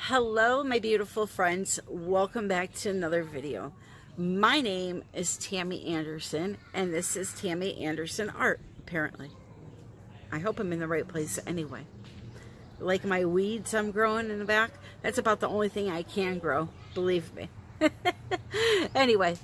Hello, my beautiful friends. Welcome back to another video. My name is Tammy Anderson, and this is Tammy Anderson Art, apparently. I hope I'm in the right place anyway. Like my weeds I'm growing in the back, that's about the only thing I can grow, believe me. Anyway,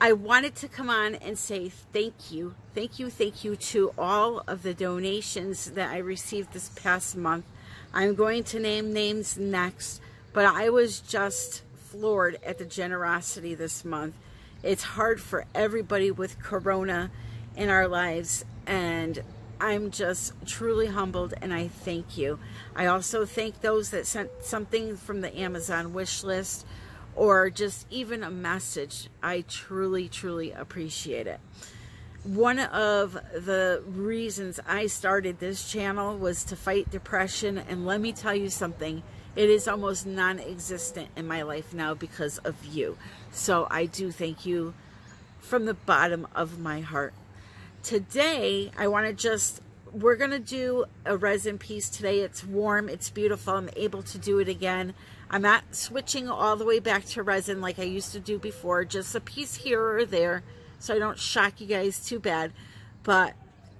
I wanted to come on and say thank you to all of the donations that I received this past month. I'm going to name names next, but I was just floored at the generosity this month. It's hard for everybody with Corona in our lives, and I'm just truly humbled, and I thank you. I also thank those that sent something from the Amazon wish list or just even a message. I truly, truly appreciate it. One of the reasons I started this channel was to fight depression, and let me tell you something, it is almost non-existent in my life now because of you. So I do thank you from the bottom of my heart. Today, I want to we're going to do a resin piece today. It's warm, it's beautiful, I'm able to do it again. I'm not switching all the way back to resin like I used to do before, just a piece here or there, so I don't shock you guys too bad. But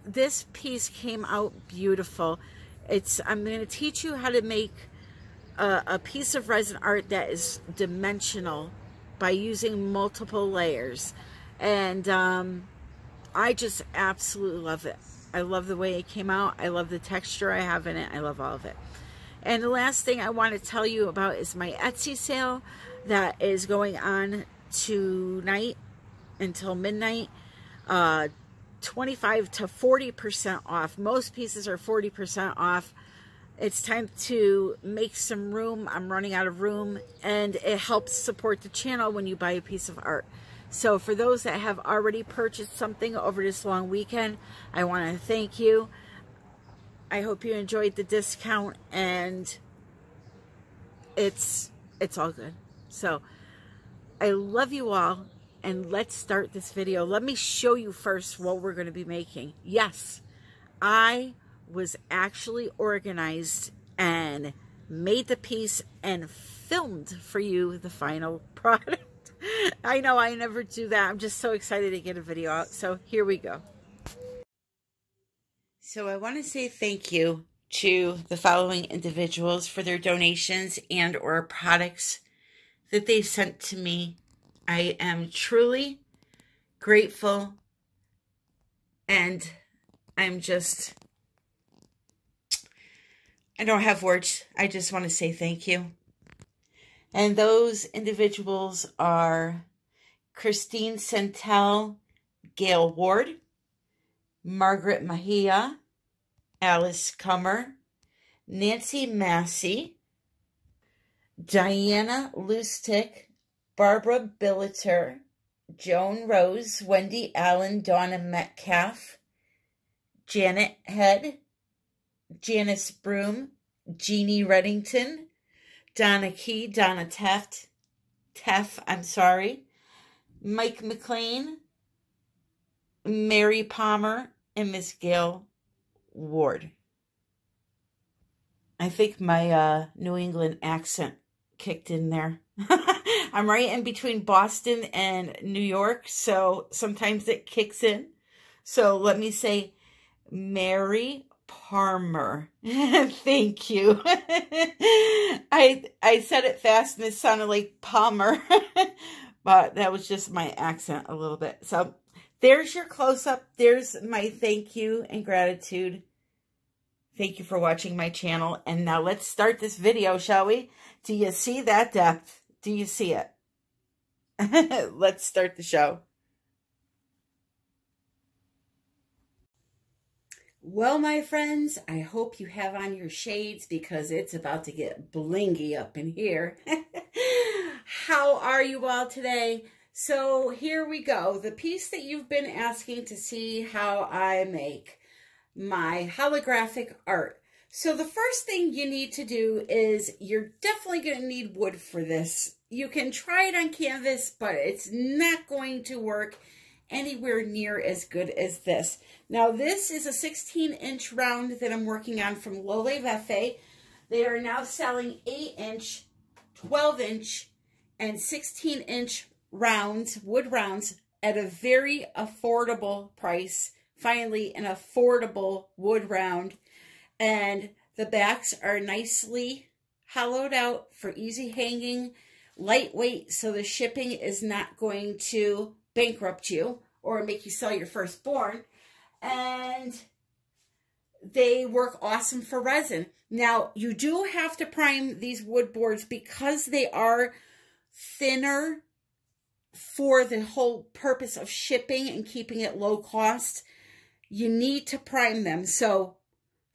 this piece came out beautiful. I'm going to teach you how to make a piece of resin art that is dimensional by using multiple layers. And I just absolutely love it. I love the way it came out. I love the texture I have in it. I love all of it. And the last thing I want to tell you about is my Etsy sale that is going on tonight until midnight. 25 to 40% off. Most pieces are 40% off. It's time to make some room. I'm running out of room, and it helps support the channel when you buy a piece of art. So for those that have already purchased something over this long weekend, I want to thank you. I hope you enjoyed the discount, and it's all good. So I love you all. And let's start this video. Let me show you first what we're going to be making. Yes, I was actually organized and made the piece and filmed for you the final product. I know I never do that. I'm just so excited to get a video out. So here we go. So I want to say thank you to the following individuals for their donations and or products that they sent to me. I am truly grateful, and I don't have words. I just want to say thank you. And those individuals are Christine Centel, Gail Ward, Margaret Mejia, Alice Cummer, Nancy Massey, Diana Lustig, Barbara Billiter, Joan Rose, Wendy Allen, Donna Metcalf, Janet Head, Janice Broom, Jeannie Reddington, Donna Key, Donna Teff, Mike McLean, Mary Palmer, and Miss Gail Ward. I think my New England accent kicked in there. I'm right in between Boston and New York, so sometimes it kicks in. So let me say Mary Palmer. Thank you. I said it fast and it sounded like Palmer, but that was just my accent a little bit. So there's your close-up. There's my thank you and gratitude. Thank you for watching my channel. And now let's start this video, shall we? Do you see that depth? Do you see it? Let's start the show. Well, my friends, I hope you have on your shades because it's about to get blingy up in here. How are you all today? So here we go. The piece that you've been asking to see how I make my holographic art. So the first thing you need to do is you're definitely going to need wood for this. You can try it on canvas, but it's not going to work anywhere near as good as this. Now this is a 16-inch round that I'm working on from LOLIVEFE. They are now selling 8-inch, 12-inch, and 16-inch rounds, wood rounds, at a very affordable price. Finally, an affordable wood round. And the backs are nicely hollowed out for easy hanging, lightweight, so the shipping is not going to bankrupt you or make you sell your firstborn. And they work awesome for resin. Now, you do have to prime these wood boards because they are thinner for the whole purpose of shipping and keeping it low cost. You need to prime them. So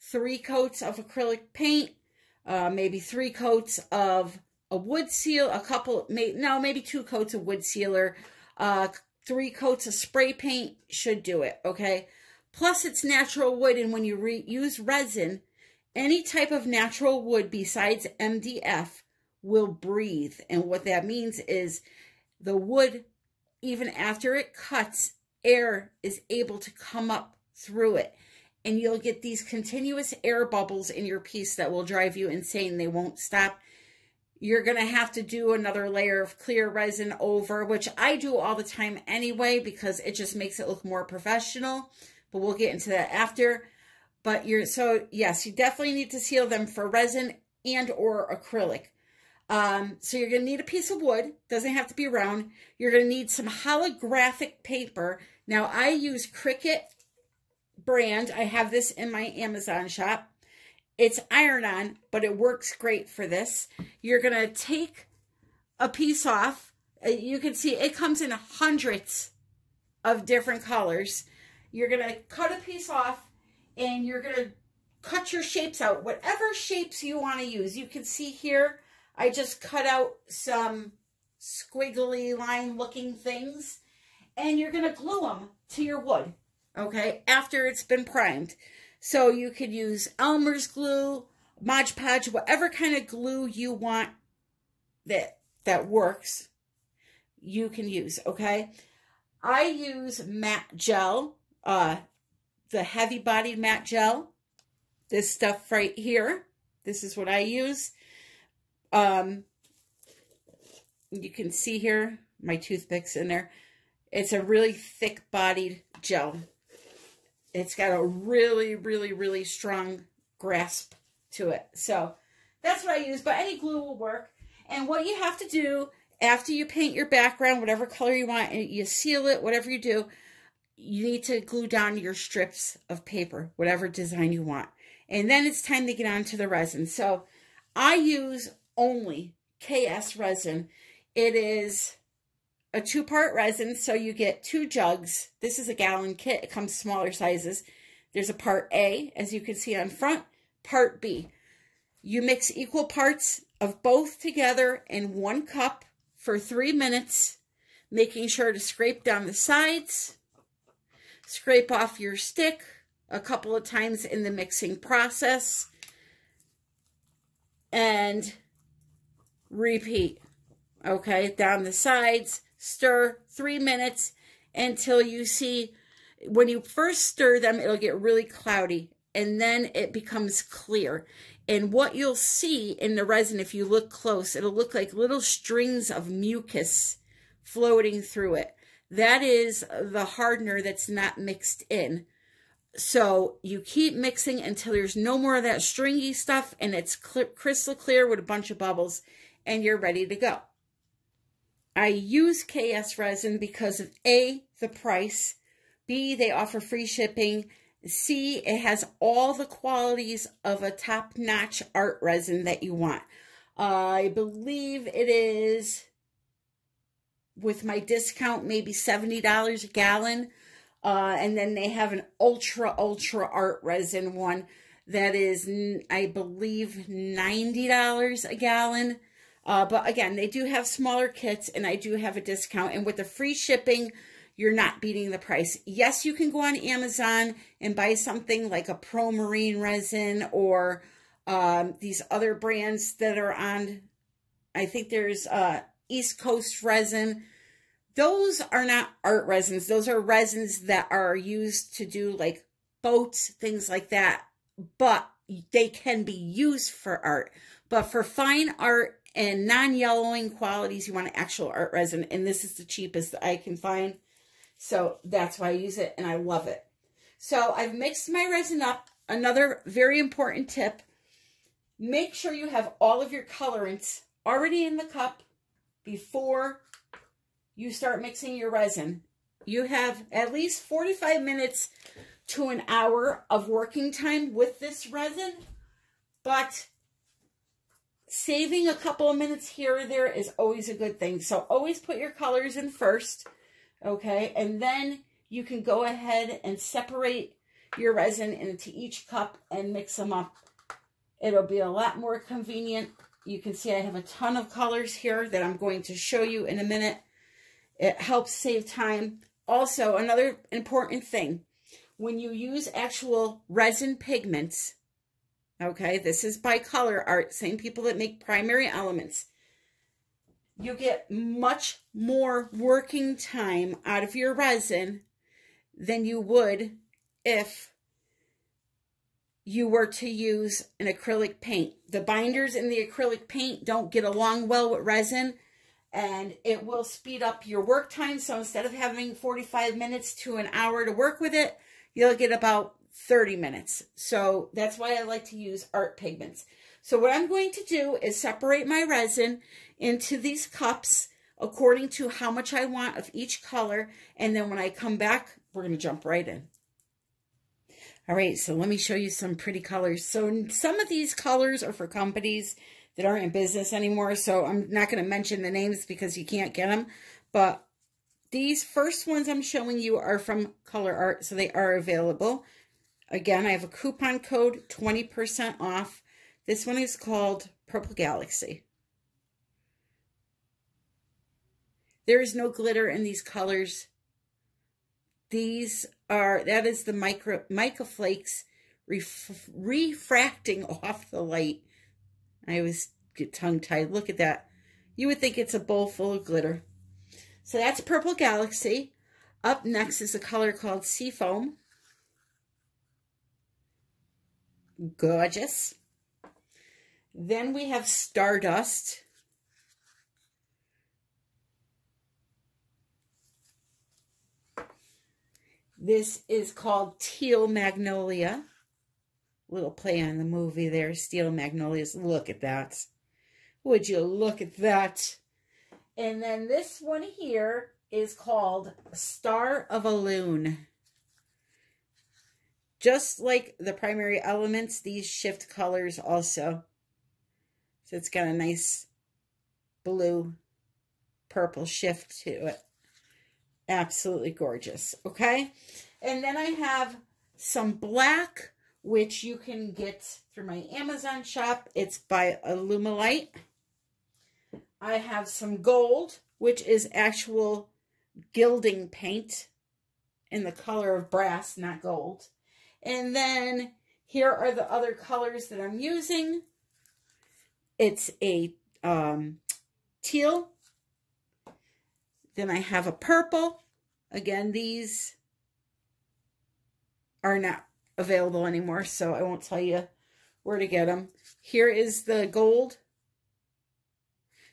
3 coats of acrylic paint, maybe 3 coats of a wood seal, maybe 2 coats of wood sealer, 3 coats of spray paint should do it, okay? Plus, it's natural wood, and when you use resin, any type of natural wood besides MDF will breathe. And what that means is the wood, even after it cuts, air is able to come up through it. And you'll get these continuous air bubbles in your piece that will drive you insane. They won't stop. You're going to have to do another layer of clear resin over, which I do all the time anyway, because it just makes it look more professional. But we'll get into that after. But so yes, you definitely need to seal them for resin and or acrylic. So you're going to need a piece of wood. Doesn't have to be round. You're going to need some holographic paper. Now, I use Cricut brand. I have this in my Amazon shop. It's iron-on, but it works great for this. You're going to take a piece off. You can see it comes in hundreds of different colors. You're going to cut a piece off, and you're going to cut your shapes out, whatever shapes you want to use. You can see here, I just cut out some squiggly line looking things, and you're going to glue them to your wood, okay, after it's been primed. So you could use Elmer's glue, Mod Podge, whatever kind of glue you want that works, you can use, okay? I use matte gel, the heavy-bodied matte gel. This stuff right here, this is what I use. You can see here, my toothpicks in there. It's a really thick-bodied gel. It's got a really, really, really strong grasp to it. So that's what I use, but any glue will work. And what you have to do after you paint your background, whatever color you want, and you seal it, whatever you do, you need to glue down your strips of paper, whatever design you want. And then it's time to get on to the resin. So I use only KS resin. It is a 2-part resin, so you get 2 jugs. This is a gallon kit. It comes smaller sizes. There's a part A, as you can see on front, part B. You mix equal parts of both together in 1 cup for 3 minutes, making sure to scrape down the sides, scrape off your stick a couple of times in the mixing process, and repeat, okay, down the sides. Stir 3 minutes until you see, when you first stir them, it'll get really cloudy, and then it becomes clear. And what you'll see in the resin, if you look close, it'll look like little strings of mucus floating through it. That is the hardener that's not mixed in. So you keep mixing until there's no more of that stringy stuff, and it's crystal clear with a bunch of bubbles, and you're ready to go. I use KS resin because of A, the price, B, they offer free shipping, C, it has all the qualities of a top-notch art resin that you want. I believe it is, with my discount, maybe $70 a gallon. And then they have an ultra art resin one that is, I believe, $90 a gallon. But again, they do have smaller kits, and I do have a discount. And with the free shipping, you're not beating the price. Yes, you can go on Amazon and buy something like a Pro Marine resin, or these other brands that are on, I think there's East Coast resin. Those are not art resins. Those are resins that are used to do like boats, things like that. But they can be used for art. But for fine art and non-yellowing qualities, you want an actual art resin. And this is the cheapest that I can find. So that's why I use it, and I love it. So I've mixed my resin up. Another very important tip, make sure you have all of your colorants already in the cup before you start mixing your resin. You have at least 45 minutes to an hour of working time with this resin, but saving a couple of minutes here or there is always a good thing. So always put your colors in first, okay? And then you can go ahead and separate your resin into each cup and mix them up. It'll be a lot more convenient. You can see I have a ton of colors here that I'm going to show you in a minute. It helps save time. Also, another important thing, when you use actual resin pigments, okay, this is by COLOURARTE, same people that make primary elements, you get much more working time out of your resin than you would if you were to use an acrylic paint. The binders in the acrylic paint don't get along well with resin, and it will speed up your work time. So instead of having 45 minutes to an hour to work with it, you'll get about 30 minutes. So that's why I like to use art pigments. So what I'm going to do is separate my resin into these cups according to how much I want of each color. And then when I come back, we're going to jump right in. All right, so let me show you some pretty colors. So some of these colors are for companies that aren't in business anymore, so I'm not going to mention the names because you can't get them. But these first ones I'm showing you are from COLOURARTE, so they are available. Again, I have a coupon code, 20% off. This one is called Purple Galaxy. There is no glitter in these colors. These are, that is the mica flakes refracting off the light. I always get tongue-tied. Look at that. You would think it's a bowl full of glitter. So that's Purple Galaxy. Up next is a color called Seafoam. Gorgeous. Then we have Stardust. This is called Teal Magnolia. Little play on the movie there, Teal Magnolias. Look at that. Would you look at that? And then this one here is called Star of a Loon. Just like the primary elements, these shift colors also. So it's got a nice blue, purple shift to it. Absolutely gorgeous, okay? And then I have some black, which you can get through my Amazon shop. It's by Illumilite. I have some gold, which is actual gilding paint in the color of brass, not gold. And then here are the other colors that I'm using. It's a teal. Then I have a purple. Again, these are not available anymore, so I won't tell you where to get them. Here is the gold.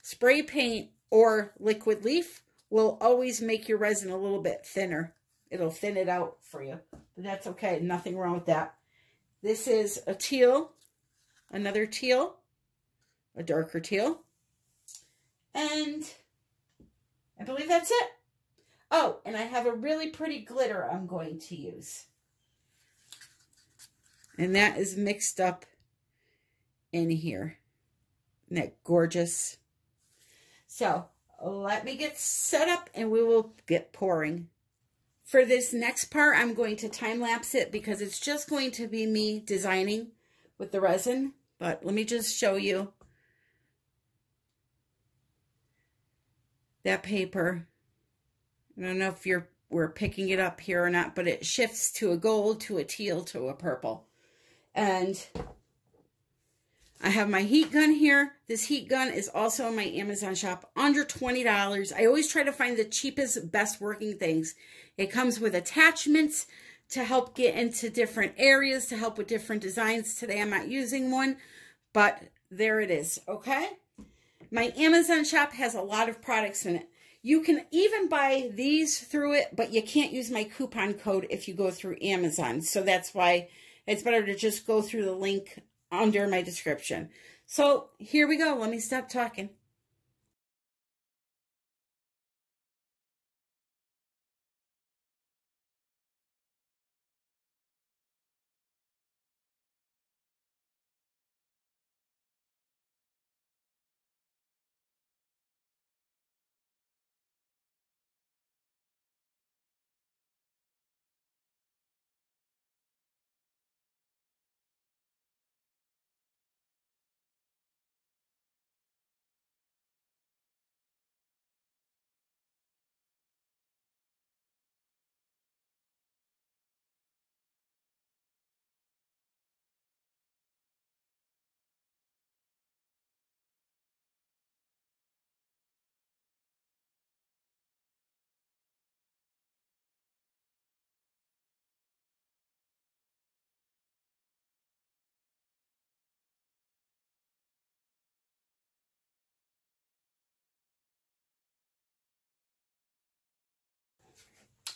Spray paint or liquid leaf will always make your resin a little bit thinner. It'll thin it out for you, but that's okay. Nothing wrong with that. This is a teal, another teal, a darker teal, and I believe that's it. Oh, and I have a really pretty glitter I'm going to use. And that is mixed up in here. Isn't that gorgeous? So let me get set up and we will get pouring. For this next part, I'm going to time-lapse it because it's just going to be me designing with the resin. But let me just show you that paper. I don't know if we're picking it up here or not, but it shifts to a gold, to a teal, to a purple. And I have my heat gun here. This heat gun is also in my Amazon shop, under $20. I always try to find the cheapest, best working things. It comes with attachments to help get into different areas, to help with different designs. Today I'm not using one, but there it is, okay? My Amazon shop has a lot of products in it. You can even buy these through it, but you can't use my coupon code if you go through Amazon. So that's why it's better to just go through the link under my description. So here we go. Let me stop talking.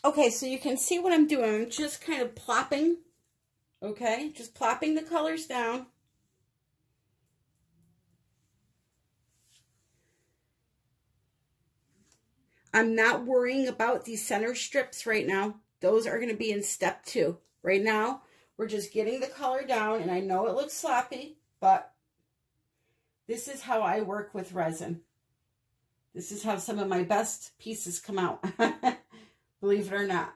Okay, so you can see what I'm doing. I'm just kind of plopping, okay? Just plopping the colors down. I'm not worrying about these center strips right now. Those are going to be in step 2. Right now, we're just getting the color down, and I know it looks sloppy, but this is how I work with resin. This is how some of my best pieces come out. Believe it or not.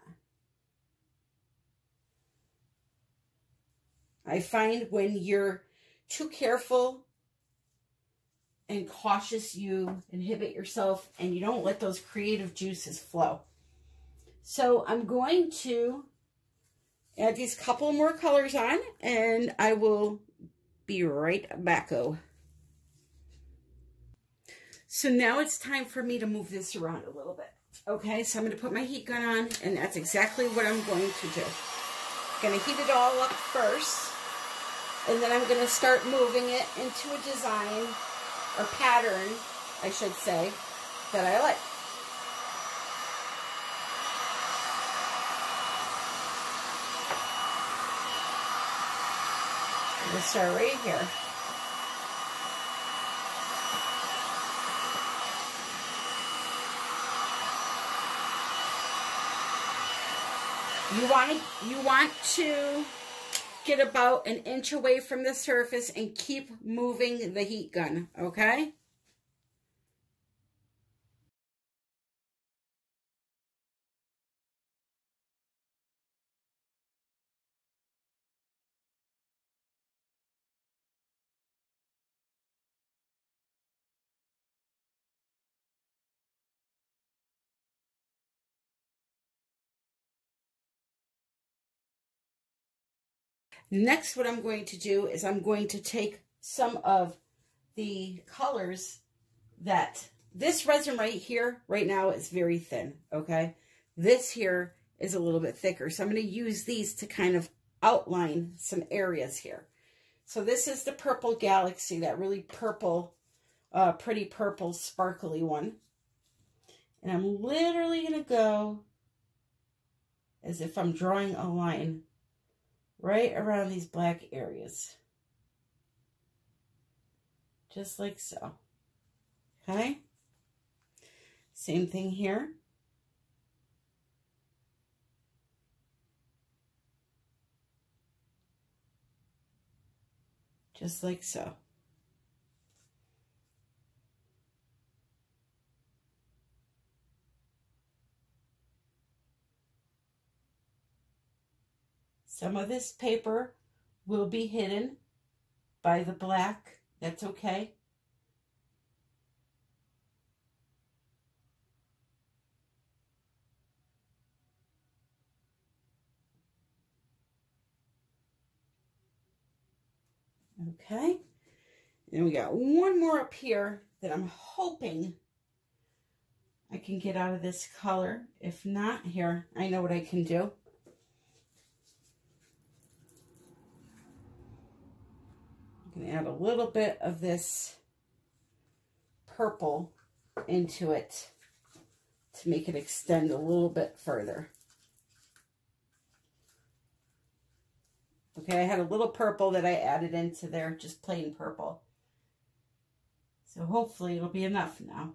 I find when you're too careful and cautious, you inhibit yourself and you don't let those creative juices flow. So I'm going to add these couple more colors on, and I will be right back-o. So now it's time for me to move this around a little bit. Okay, so I'm going to put my heat gun on, and that's exactly what I'm going to do. I'm going to heat it all up first, and then I'm going to start moving it into a design, or pattern, I should say, that I like. I'm going to start right here. You want to get about an inch away from the surface and keep moving the heat gun, okay? Next, what I'm going to do is I'm going to take some of the colors that this resin right here, right now, is very thin, okay? This here is a little bit thicker, so I'm going to use these to kind of outline some areas here. So this is the Purple Galaxy, that really purple, pretty purple, sparkly one. And I'm literally going to go as if I'm drawing a line right around these black areas. Just like so. Okay? Same thing here. Just like so. Some of this paper will be hidden by the black. That's okay. Okay. And we got one more up here that I'm hoping I can get out of this color. If not, here, I know what I can do. I'm going to add a little bit of this purple into it to make it extend a little bit further. Okay, I had a little purple that I added into there, just plain purple. So hopefully it'll be enough now.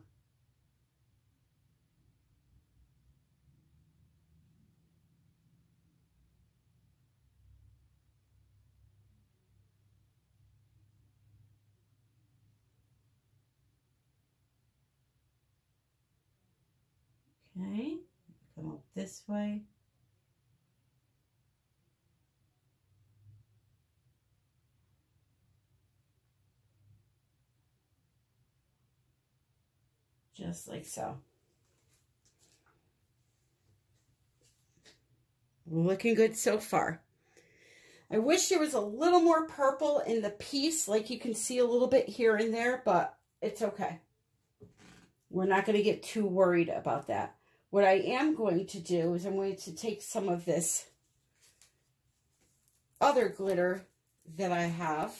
Okay, come up this way. Just like so. Looking good so far. I wish there was a little more purple in the piece, like you can see a little bit here and there, but it's okay. We're not going to get too worried about that. What I am going to do is I'm going to take some of this other glitter that I have,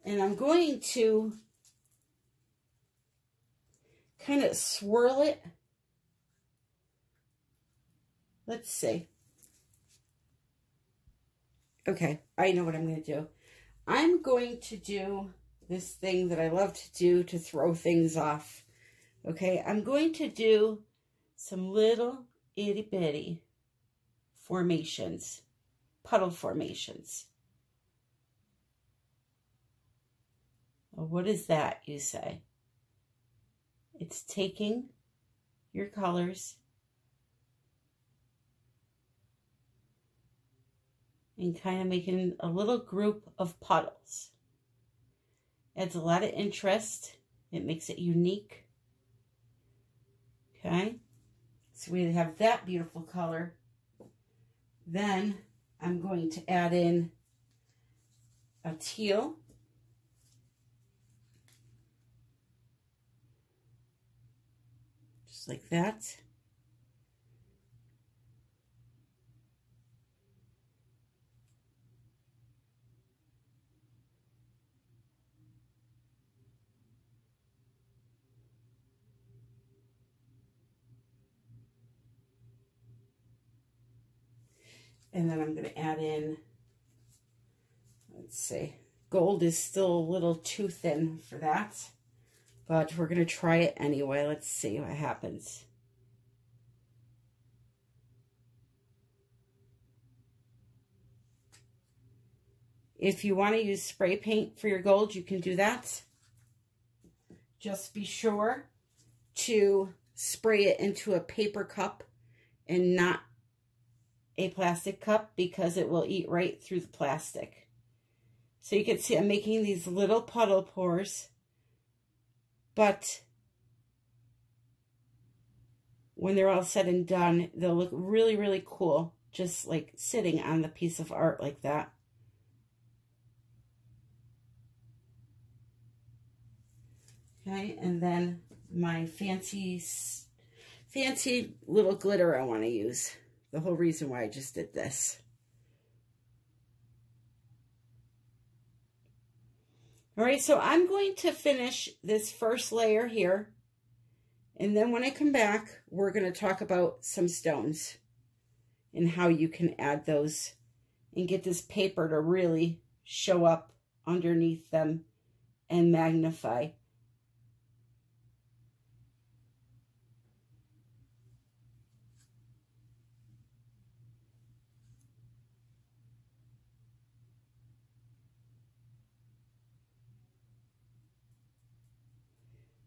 and I'm going to kind of swirl it. Let's see. Okay, I know what I'm going to do. I'm going to do this thing that I love to do to throw things off. Okay, I'm going to do some little itty bitty formations, puddle formations. Well, what is that, you say? It's taking your colors and kind of making a little group of puddles. Adds a lot of interest. It makes it unique. Okay, so we have that beautiful color. Then I'm going to add in a teal. Just like that. And then I'm going to add in, let's see, gold is still a little too thin for that, but we're going to try it anyway. Let's see what happens. If you want to use spray paint for your gold, you can do that. Just be sure to spray it into a paper cup and not a plastic cup, because it will eat right through the plastic. So you can see I'm making these little puddle pores, but when they're all said and done, they'll look really, really cool, just like sitting on the piece of art like that. Okay, and then my fancy little glitter I want to use. The whole reason why I just did this. All right, so I'm going to finish this first layer here. And then when I come back, we're going to talk about some stones and how you can add those and get this paper to really show up underneath them and magnify.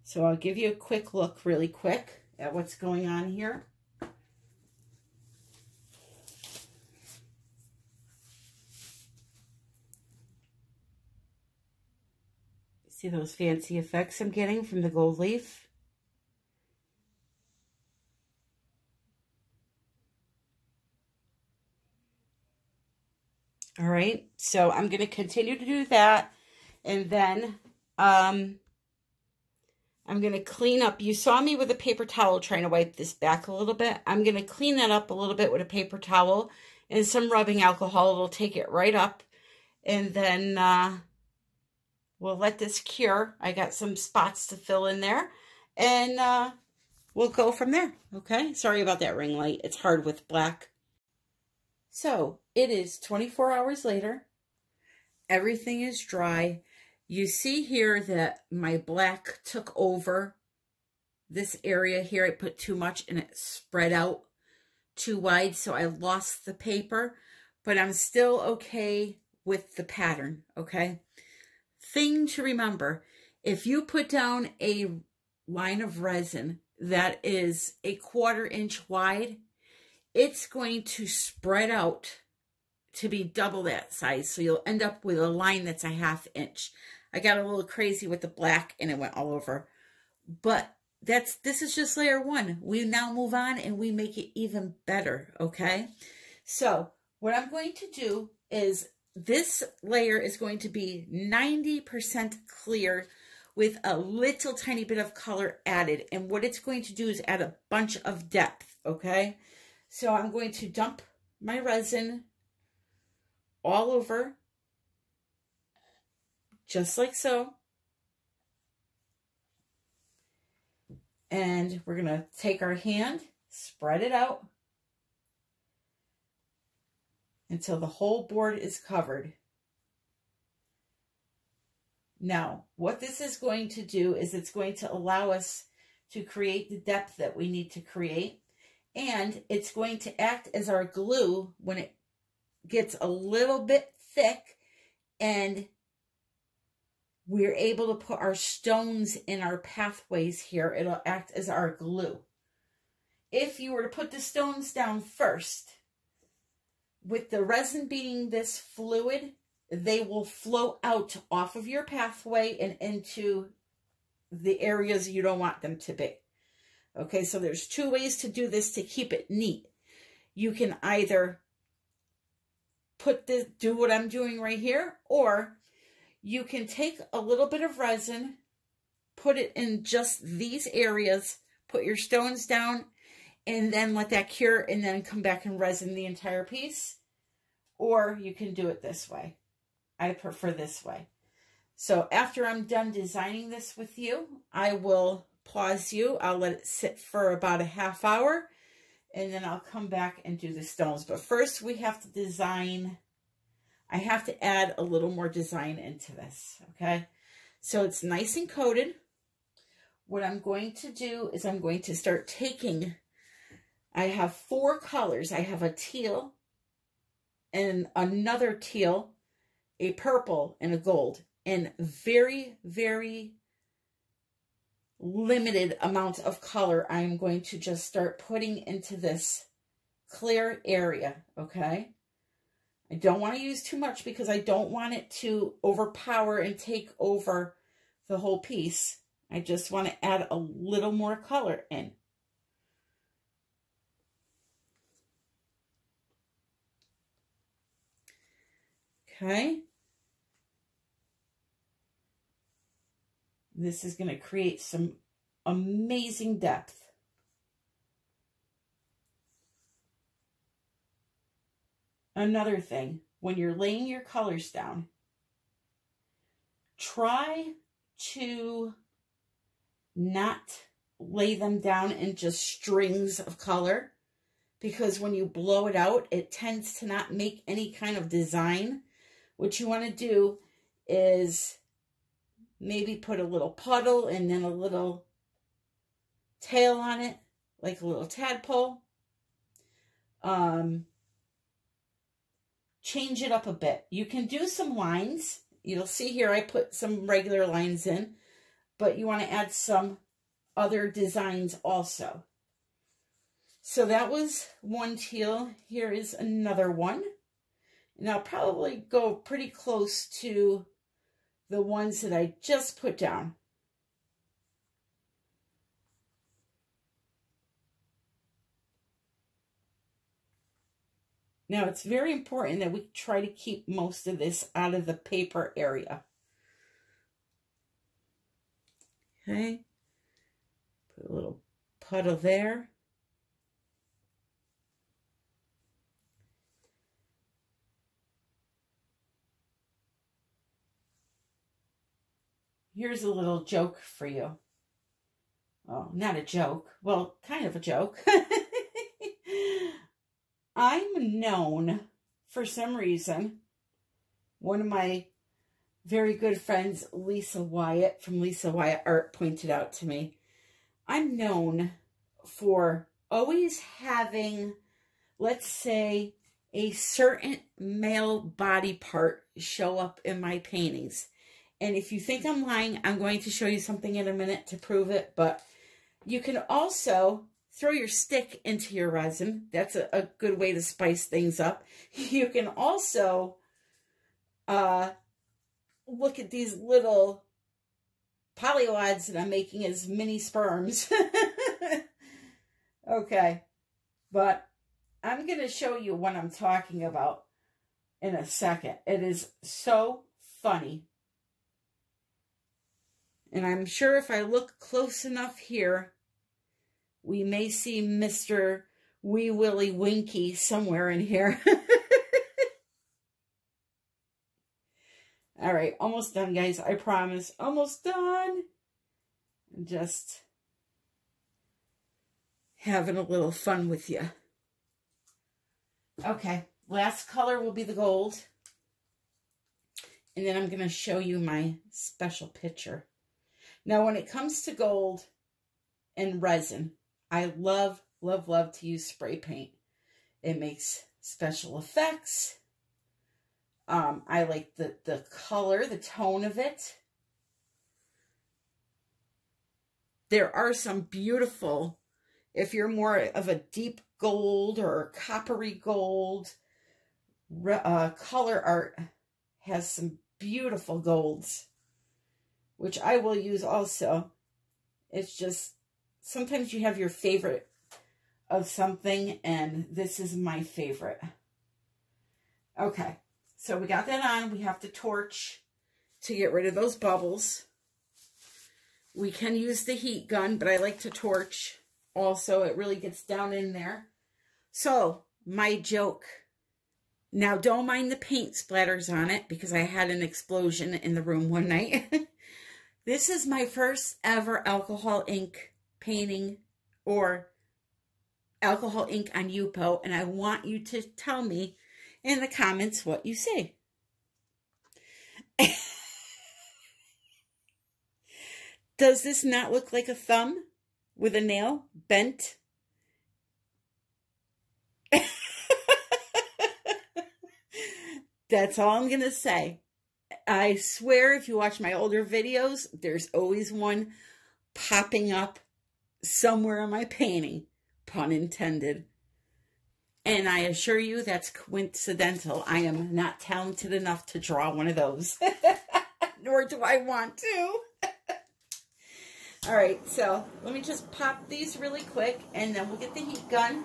So I'll give you a quick look really quick at what's going on here. See those fancy effects I'm getting from the gold leaf? All right, so I'm going to continue to do that, and then I'm going to clean up. You saw me with a paper towel trying to wipe this back a little bit. I'm going to clean that up a little bit with a paper towel and some rubbing alcohol. It'll take it right up. And then we'll let this cure. I got some spots to fill in there. And we'll go from there, okay? Sorry about that ring light. It's hard with black. So, it is 24 hours later. Everything is dry. You see here that my black took over this area here. I put too much and it spread out too wide, so I lost the paper. But I'm still okay with the pattern, okay? Thing to remember, if you put down a line of resin that is a 1/4 inch wide, it's going to spread out to be double that size. So you'll end up with a line that's a 1/2 inch. I got a little crazy with the black and it went all over. But this is just layer 1. We now move on and we make it even better, okay? So what I'm going to do is this layer is going to be 90% clear with a little tiny bit of color added. And what it's going to do is add a bunch of depth, okay? So I'm going to dump my resin all over, just like so. And we're going to take our hand, spread it out until the whole board is covered. Now, what this is going to do is it's going to allow us to create the depth that we need to create. And it's going to act as our glue when it gets a little bit thick and we're able to put our stones in our pathways here. It'll act as our glue. If you were to put the stones down first, with the resin being this fluid, they will flow out off of your pathway and into the areas you don't want them to be. Okay, so there's 2 ways to do this to keep it neat. You can either do what I'm doing right here, or you can take a little bit of resin, put it in just these areas, put your stones down, and then let that cure, and then come back and resin the entire piece. Or you can do it this way. I prefer this way. So after I'm done designing this with you, I will pause you. I'll let it sit for about a ½ hour, and then I'll come back and do the stones. But first we have to design. I have to add a little more design into this, okay? So it's nice and coated. What I'm going to do is I'm going to start taking, I have 4 colors. I have a teal and another teal, a purple, and a gold. And very, very limited amount of color I'm going to just start putting into this clear area, okay? I don't want to use too much because I don't want it to overpower and take over the whole piece. I just want to add a little more color in. Okay. This is going to create some amazing depth. Another thing, when you're laying your colors down, try to not lay them down in just strings of color, because when you blow it out, it tends to not make any kind of design. What you want to do is maybe put a little puddle and then a little tail on it, like a little tadpole. Change it up a bit. You can do some lines. You'll see here I put some regular lines in, but you want to add some other designs also. So that was one teal. Here is another one. And I'll probably go pretty close to the ones that I just put down. Now, it's very important that we try to keep most of this out of the paper area. Okay. Put a little puddle there. here's a little joke for you. Oh, not a joke. Well, kind of a joke. I'm known, for some reason, one of my very good friends, Lisa Wyatt from Lisa Wyatt Art, pointed out to me, I'm known for always having, let's say, a certain male body part show up in my paintings. And if you think I'm lying, I'm going to show you something in a minute to prove it. But you can also throw your stick into your resin. That's a good way to spice things up. You can also look at these little polywads that I'm making as mini sperms. Okay, but I'm going to show you what I'm talking about in a second. It is so funny. And I'm sure if I look close enough here, we may see Mr. Wee Willie Winky somewhere in here. All right, almost done, guys. I promise. Almost done. Just having a little fun with you. Okay, last color will be the gold. And then I'm going to show you my special picture. Now, when it comes to gold and resin, I love, love, love to use spray paint. It makes special effects. I like the color, the tone of it. There are some beautiful, if you're more of a deep gold or coppery gold, COLOURARTE has some beautiful golds, which I will use also. It's just, sometimes you have your favorite of something, and this is my favorite. Okay, so we got that on. We have to torch to get rid of those bubbles. We can use the heat gun, but I like to torch also. It really gets down in there. So, my joke. Now, don't mind the paint splatters on it because I had an explosion in the room one night. This is my first ever alcohol ink painting or alcohol ink on Yupo, and I want you to tell me in the comments what you see. Does this not look like a thumb with a nail bent? That's all I'm going to say. I swear if you watch my older videos, there's always one popping up somewhere in my painting, pun intended. And I assure you that's coincidental. I am not talented enough to draw one of those. Nor do I want to. All right, so let me just pop these really quick, and then we'll get the heat gun.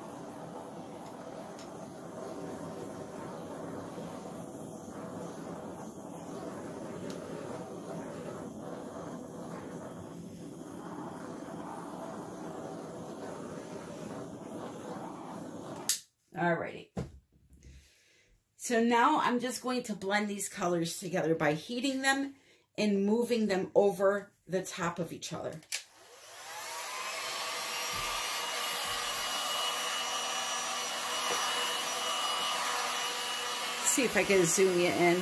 Alrighty. So now I'm just going to blend these colors together by heating them and moving them over the top of each other. See if I can zoom you in.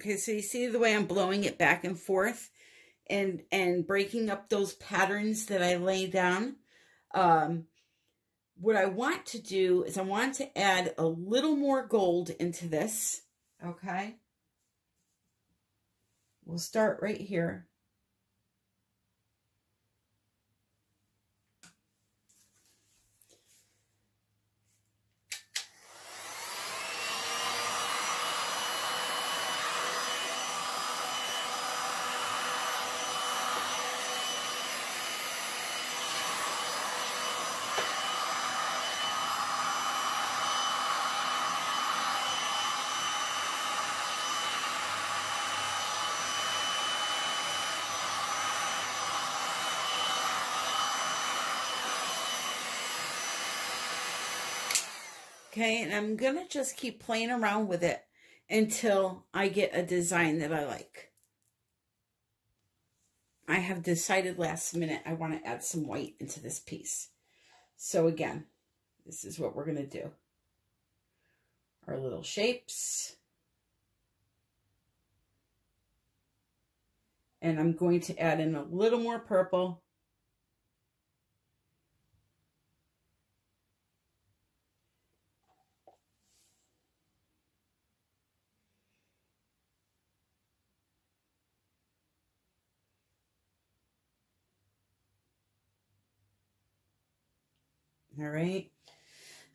Okay, so you see the way I'm blowing it back and forth and breaking up those patterns that I lay down. What I want to do is I want to add a little more gold into this. Okay. We'll start right here. Okay, and I'm going to just keep playing around with it until I get a design that I like. I have decided last minute I want to add some white into this piece. So again, this is what we're going to do. Our little shapes. And I'm going to add in a little more purple. All right.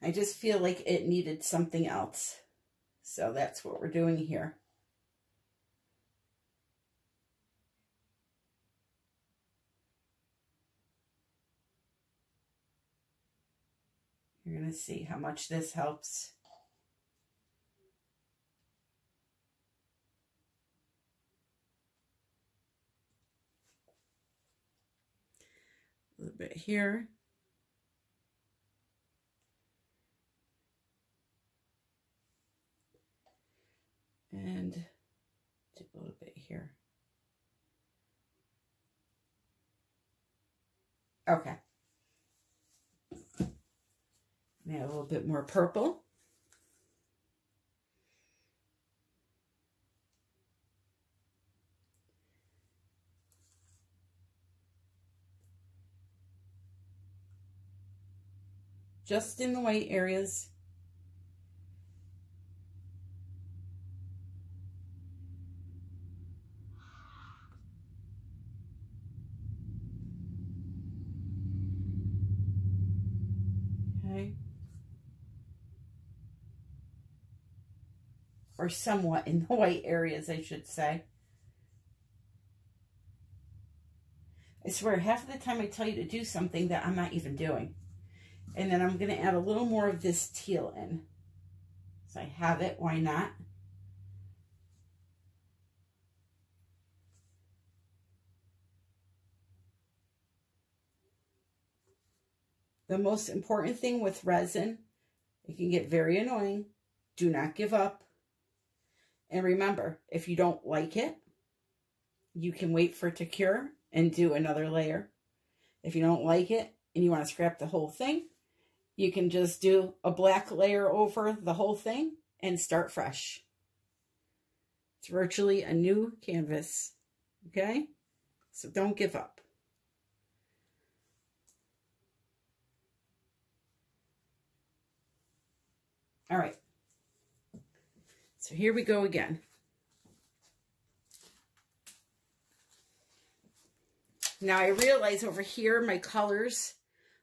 I just feel like it needed something else. So that's what we're doing here. You're going to see how much this helps. A little bit here. And do a little bit here. Okay. Add a little bit more purple. Just in the white areas. Okay. Or somewhat in the white areas, I should say. I swear, half of the time I tell you to do something that I'm not even doing. And then I'm going to add a little more of this teal in. So I have it, why not? The most important thing with resin, it can get very annoying. Do not give up. And remember, if you don't like it, you can wait for it to cure and do another layer. If you don't like it and you want to scrap the whole thing, you can just do a black layer over the whole thing and start fresh. It's virtually a new canvas, okay? So don't give up. All right. So here we go again. Now I realize over here my color's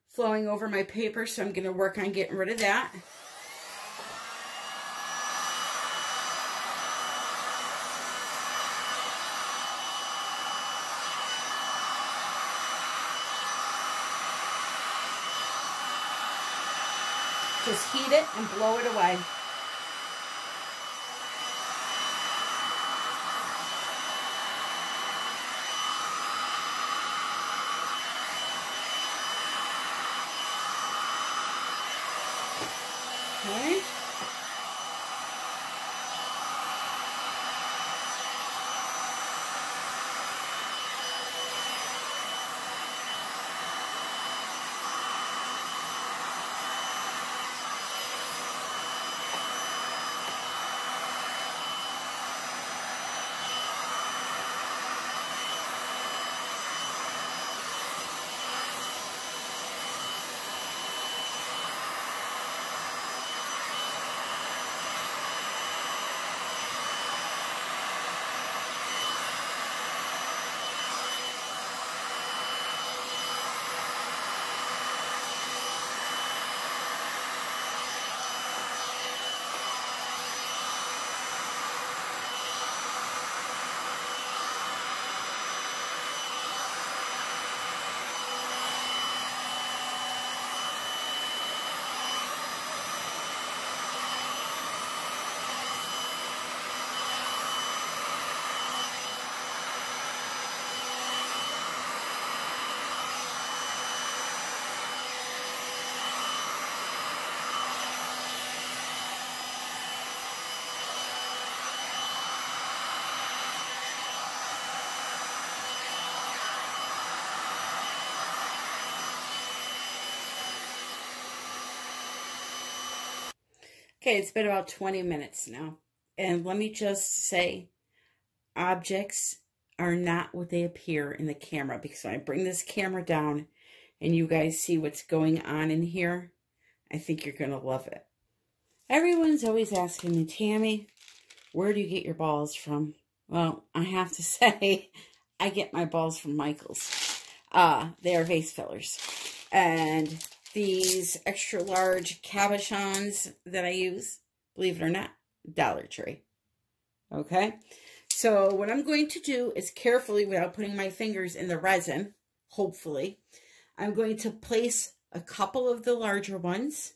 flowing over my paper, so I'm going to work on getting rid of that. Just heat it and blow it away. Okay. Okay, it's been about 20 minutes now. And let me just say, objects are not what they appear in the camera, because when I bring this camera down and you guys see what's going on in here, I think you're going to love it. Everyone's always asking me, Tammy, where do you get your balls from? Well, I have to say, I get my balls from Michael's. They are Vase Fillers. And these extra large cabochons that I use, believe it or not, Dollar Tree. Okay? So what I'm going to do is carefully, without putting my fingers in the resin, hopefully, I'm going to place a couple of the larger ones.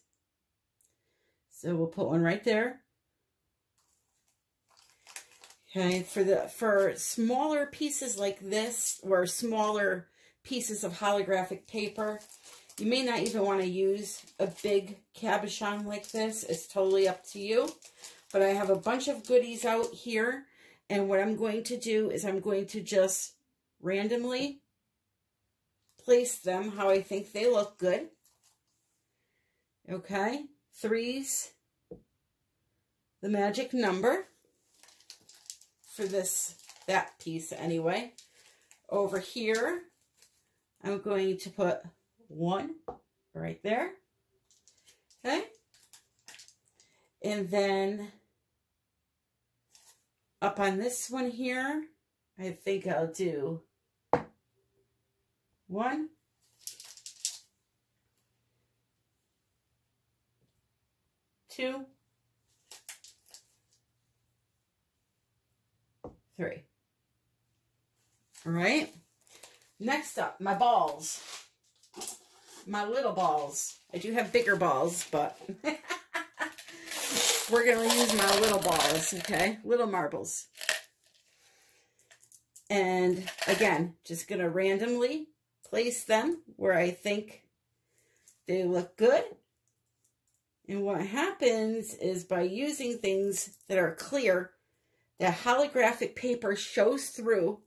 So we'll put one right there. Okay, for smaller pieces like this, or smaller pieces of holographic paper, you may not even want to use a big cabochon like this. It's totally up to you. But I have a bunch of goodies out here. And what I'm going to do is I'm going to just randomly place them how I think they look good. Okay. 3's the magic number for that piece anyway. Over here, I'm going to put 1 right there. Okay. And then up on this one here, I think I'll do 1, 2, 3. All right. Next up, my balls. My little balls. I do have bigger balls, but we're going to use my little balls, okay? Little marbles. And again, just going to randomly place them where I think they look good. And what happens is, by using things that are clear, the holographic paper shows through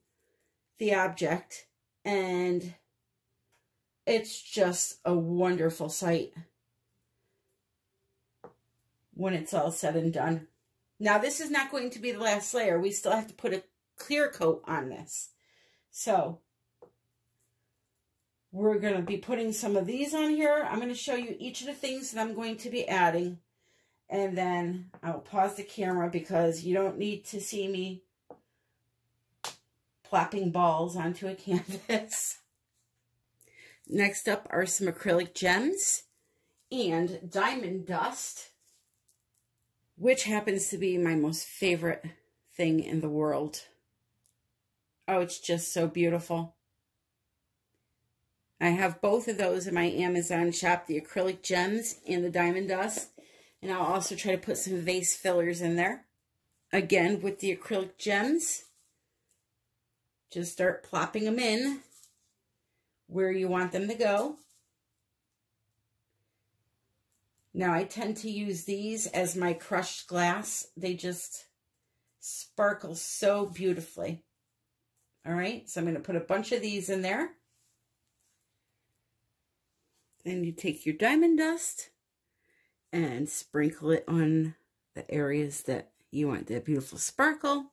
the object, and it's just a wonderful sight when it's all said and done. Now, this is not going to be the last layer. We still have to put a clear coat on this. So we're going to be putting some of these on here. I'm going to show you each of the things that I'm going to be adding. And then I'll pause the camera because you don't need to see me plopping balls onto a canvas. Next up are some acrylic gems and diamond dust, which happens to be my most favorite thing in the world. Oh, it's just so beautiful. I have both of those in my Amazon shop, the acrylic gems and the diamond dust. And I'll also try to put some vase fillers in there. Again, with the acrylic gems, just start plopping them in where you want them to go. Now, I tend to use these as my crushed glass. They just sparkle so beautifully. All right, so I'm going to put a bunch of these in there. Then you take your diamond dust and sprinkle it on the areas that you want that beautiful sparkle.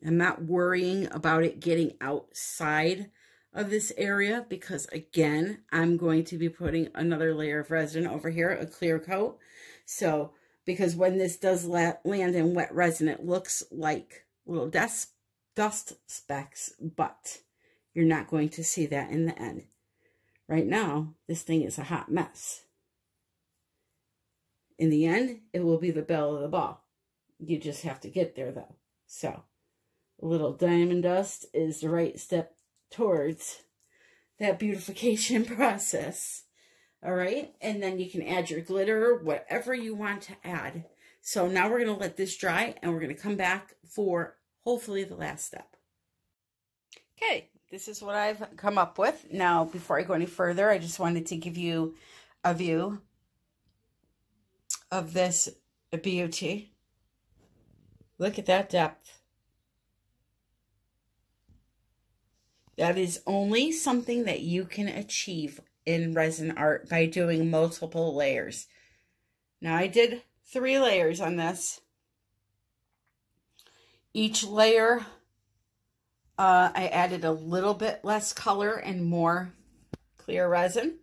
I'm not worrying about it getting outside of this area because, again, I'm going to be putting another layer of resin over here, a clear coat. So, because when this does land in wet resin, it looks like little dust specks, but you're not going to see that in the end. Right now, this thing is a hot mess. In the end, it will be the belle of the ball. You just have to get there, though. So, a little diamond dust is the right step towards that beautification process. All right? And then you can add your glitter, whatever you want to add. So, now we're going to let this dry, and we're going to come back for, hopefully, the last step. Okay, this is what I've come up with. Now, before I go any further, I just wanted to give you a view of this beauty. Look at that depth. That is only something that you can achieve in resin art by doing multiple layers. Now I did 3 layers on this. Each layer, I added a little bit less color and more clear resin.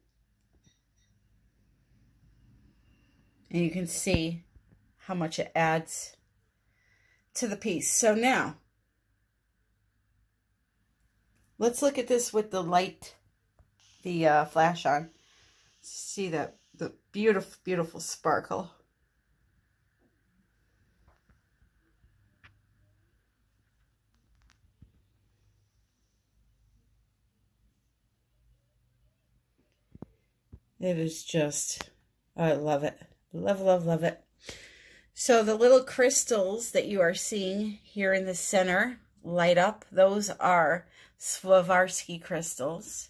And you can see how much it adds to the piece. So now, let's look at this with the light, the flash on. See the beautiful, beautiful sparkle. It is just, I love it. Love, love, love it. So the little crystals that you are seeing here in the center light up. Those are Swarovski crystals,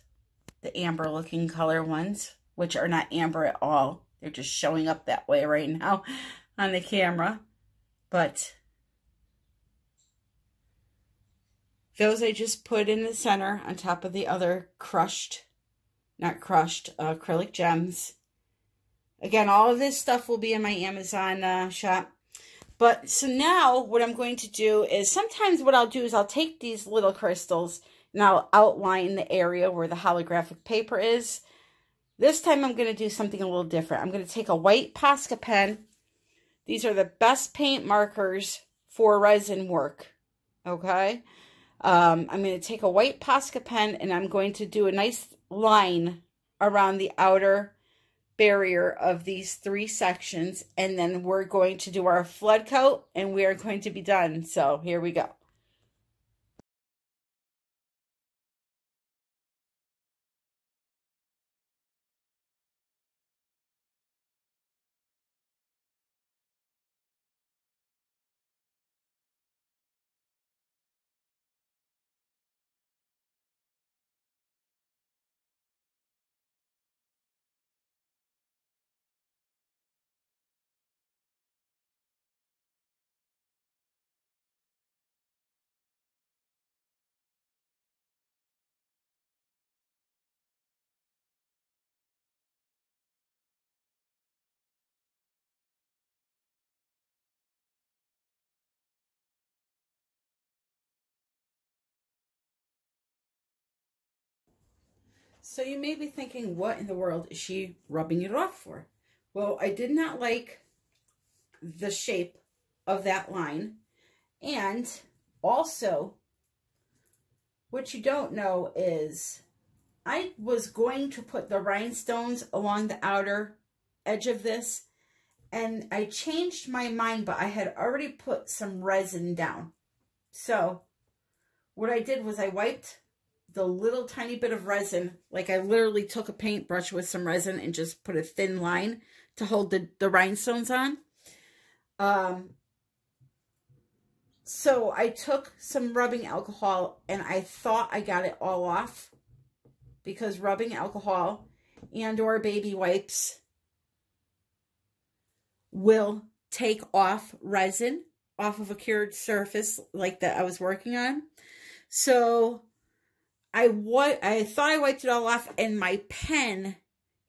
the amber looking color ones, which are not amber at all. They're just showing up that way right now on the camera. But those I just put in the center on top of the other acrylic gems. Again, all of this stuff will be in my Amazon shop. But so now what I'm going to do is, sometimes what I'll do is I'll take these little crystals and I'll outline the area where the holographic paper is. This time I'm going to do something a little different. I'm going to take a white Posca pen. These are the best paint markers for resin work. Okay. I'm going to take a white Posca pen and I'm going to do a nice line around the outer barrier of these 3 sections, and then we're going to do our flood coat and we are going to be done. So here we go. So you may be thinking, what in the world is she rubbing it off for? Well, I did not like the shape of that line. And also, what you don't know is I was going to put the rhinestones along the outer edge of this, and I changed my mind, but I had already put some resin down. So what I did was I wiped the little tiny bit of resin, like I literally took a paintbrush with some resin and just put a thin line to hold the rhinestones on. So I took some rubbing alcohol and I thought I got it all off, because rubbing alcohol and or baby wipes will take off resin off of a cured surface like that I was working on. So I thought I wiped it all off and my pen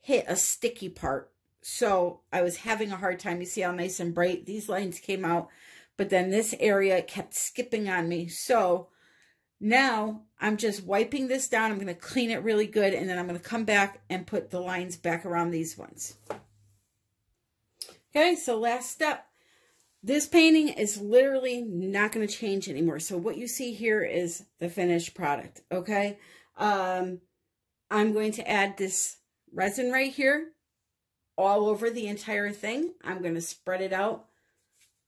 hit a sticky part. So I was having a hard time. You see how nice and bright these lines came out, but then this area kept skipping on me. So now I'm just wiping this down. I'm going to clean it really good, and then I'm going to come back and put the lines back around these ones. Okay, so last step. This painting is literally not going to change anymore. So what you see here is the finished product, okay? I'm going to add this resin right here all over the entire thing. I'm going to spread it out.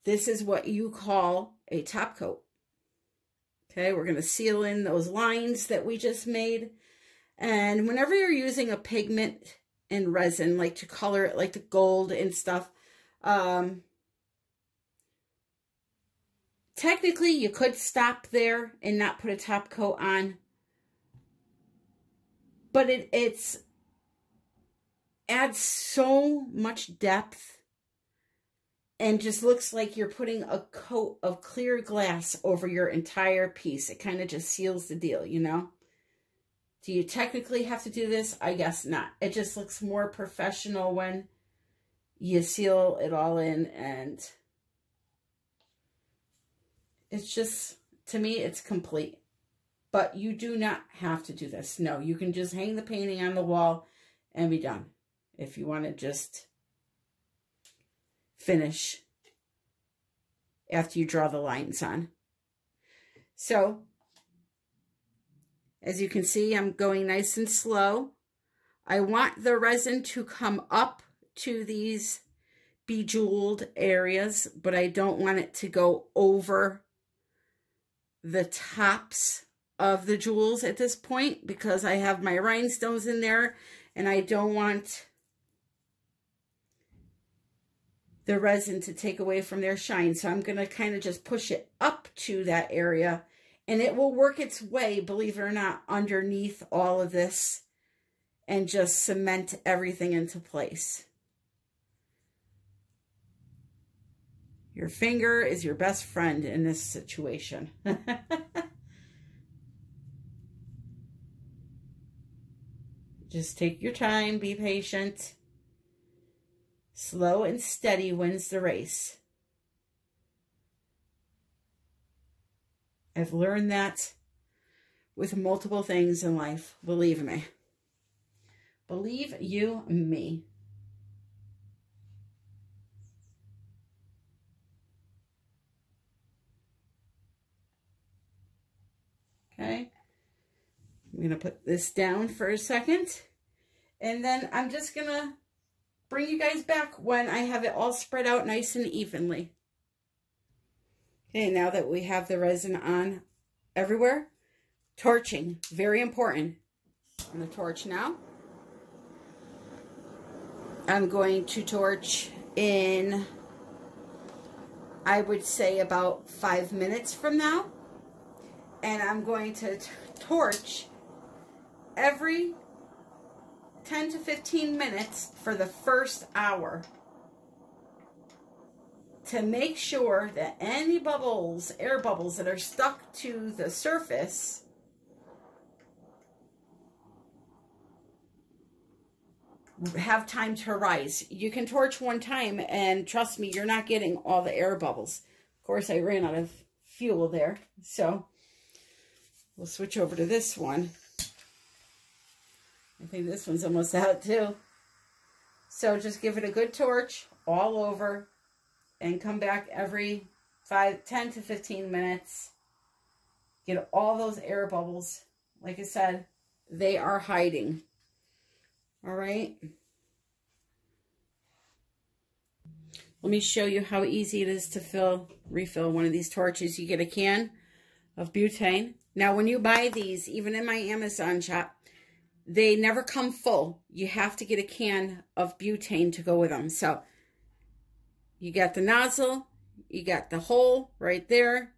This is what you call a top coat. Okay, we're going to seal in those lines that we just made. And whenever you're using a pigment and resin, like to color it like the gold and stuff, technically you could stop there and not put a top coat on. But it's adds so much depth and just looks like you're putting a coat of clear glass over your entire piece. It kind of just seals the deal, you know? Do you technically have to do this? I guess not. It just looks more professional when you seal it all in, and it's just, to me, it's complete. But you do not have to do this. No, you can just hang the painting on the wall and be done. If you want to just finish after you draw the lines on. So, as you can see, I'm going nice and slow. I want the resin to come up to these bejeweled areas, but I don't want it to go over the tops of the jewels at this point, because I have my rhinestones in there and I don't want the resin to take away from their shine. So I'm going to kind of just push it up to that area, and it will work its way, believe it or not, underneath all of this and just cement everything into place. Your finger is your best friend in this situation. Just take your time, be patient. Slow and steady wins the race. I've learned that with multiple things in life, believe me. Believe you me. Okay. I'm going to put this down for a second, and then I'm just going to bring you guys back when I have it all spread out nice and evenly. Okay, now that we have the resin on everywhere, torching, very important. I'm going to torch now. I'm going to torch in, I would say, about 5 minutes from now. And I'm going to torch every 10 to 15 minutes for the first hour to make sure that any bubbles, air bubbles that are stuck to the surface have time to rise. You can torch one time and trust me, you're not getting all the air bubbles. Of course, I ran out of fuel there, so we'll switch over to this one. I think this one's almost out too. So just give it a good torch all over and come back every 10 to 15 minutes. Get all those air bubbles. Like I said, they are hiding. All right. Let me show you how easy it is to refill one of these torches. You get a can of butane. Now, when you buy these, even in my Amazon shop, they never come full. You have to get a can of butane to go with them. So you got the nozzle, you got the hole right there.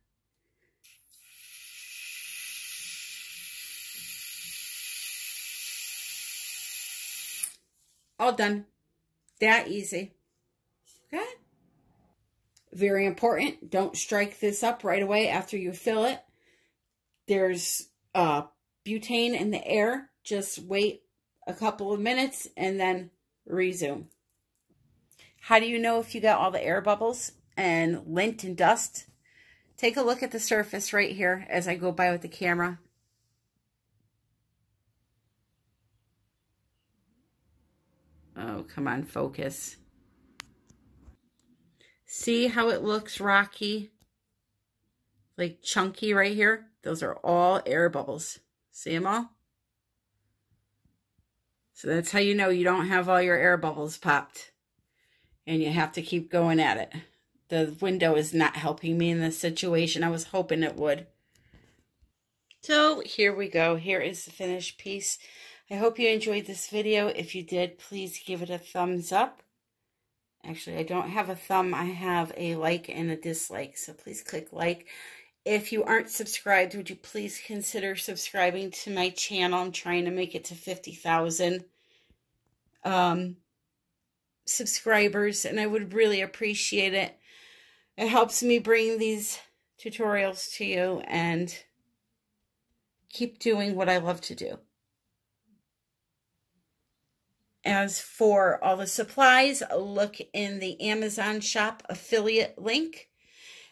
All done. That easy. Okay. Very important. Don't strike this up right away after you fill it. There's butane in the air. Just wait a couple of minutes and then resume. How do you know if you got all the air bubbles and lint and dust? Take a look at the surface right here as I go by with the camera. Oh, come on, focus. See how it looks rocky? Like chunky right here? Those are all air bubbles. See them all? So that's how you know you don't have all your air bubbles popped. And you have to keep going at it. The window is not helping me in this situation. I was hoping it would. So here we go. Here is the finished piece. I hope you enjoyed this video. If you did, please give it a thumbs up. Actually, I don't have a thumb. I have a like and a dislike. So please click like. If you aren't subscribed, would you please consider subscribing to my channel? I'm trying to make it to 50,000 subscribers, and I would really appreciate it. It helps me bring these tutorials to you and keep doing what I love to do. As for all the supplies, look in the Amazon shop affiliate link.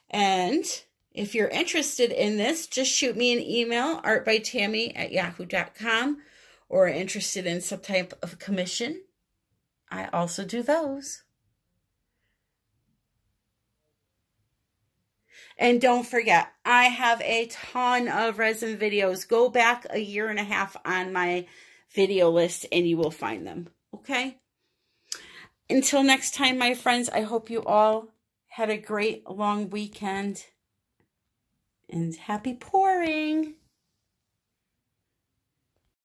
And if you're interested in this, just shoot me an email, artbytammy@yahoo.com, or interested in some type of commission. I also do those. And don't forget, I have a ton of resin videos. Go back a year and a half on my video list and you will find them. Okay? Until next time, my friends, I hope you all had a great long weekend. And happy pouring!